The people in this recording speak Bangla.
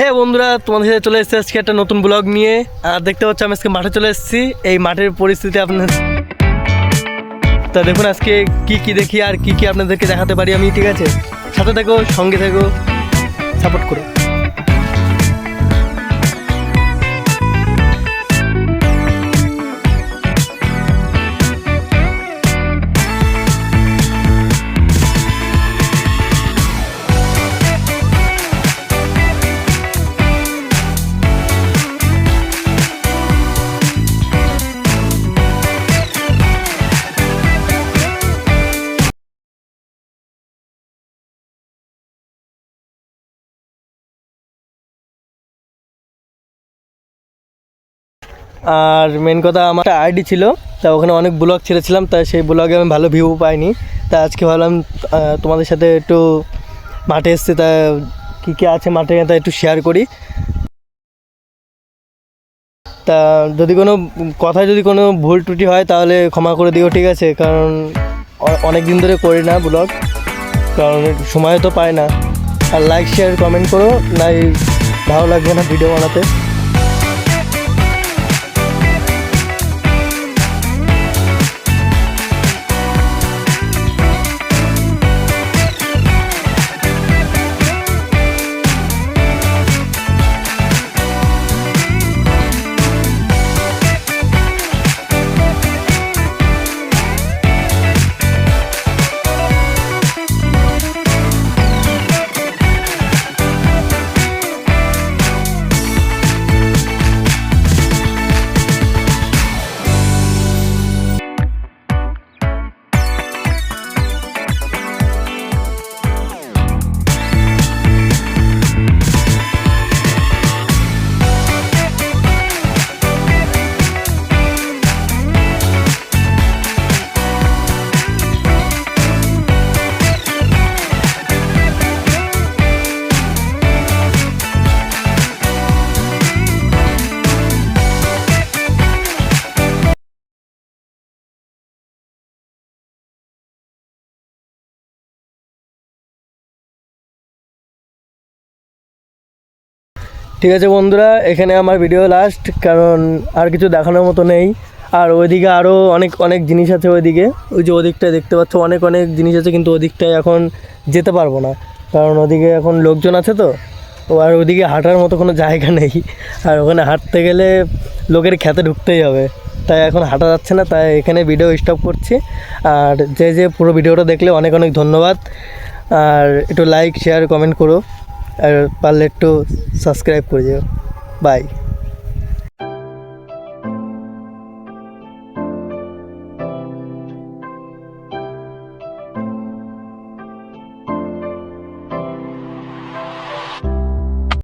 হ্যাঁ বন্ধুরা, তোমাদের সাথে চলে এসেছি আজকে একটা নতুন ব্লগ নিয়ে। আর দেখতে পাচ্ছি আমি আজকে মাঠে চলে এসেছি। এই মাঠের পরিস্থিতি আপনার তা দেখুন আজকে কি দেখি আর কি আপনাদেরকে দেখাতে পারি আমি। ঠিক আছে, সাথে থেকো, সঙ্গে থেকো, সাপোর্ট করো। আর মেন কথা, আমার একটা আইডি ছিল, তা ওখানে অনেক ব্লগ ছেড়েছিলাম, তা সেই ব্লগে আমি ভালো ভিউ পাইনি। তা আজকে ভাবলাম তোমাদের সাথে একটু মাঠে এসছি, তা কী আছে মাঠে তা একটু শেয়ার করি। তা যদি কোনো কথায় যদি কোনো ভুল ত্রুটি হয় তাহলে ক্ষমা করে দিও, ঠিক আছে? কারণ অনেক দিন ধরে করি না ব্লগ, কারণ সময় তো পায় না। আর লাইক শেয়ার কমেন্ট করো, নাই ভালো লাগবে না ভিডিও বানাতে। ঠিক আছে বন্ধুরা, এখানে আমার ভিডিও লাস্ট, কারণ আর কিছু দেখানোর মতো নেই। আর ওইদিকে আরও অনেক জিনিস আছে, ওইদিকে ওই যে ওদিকটায় দেখতে পাচ্ছ অনেক জিনিস আছে, কিন্তু ওদিকটায় এখন যেতে পারবো না, কারণ ওদিকে এখন লোকজন আছে। তো আর ওদিকে হাঁটার মতো কোনো জায়গা নেই, আর ওখানে হাঁটতে গেলে লোকের খেতে ঢুকতেই হবে, তাই এখন হাঁটা যাচ্ছে না। তাই এখানে ভিডিও স্টপ করছি। আর যে পুরো ভিডিওটা দেখলে অনেক ধন্যবাদ। আর একটু লাইক শেয়ার কমেন্ট করো, আর পারলে একটু সাবস্ক্রাইব করে দিও। বাই।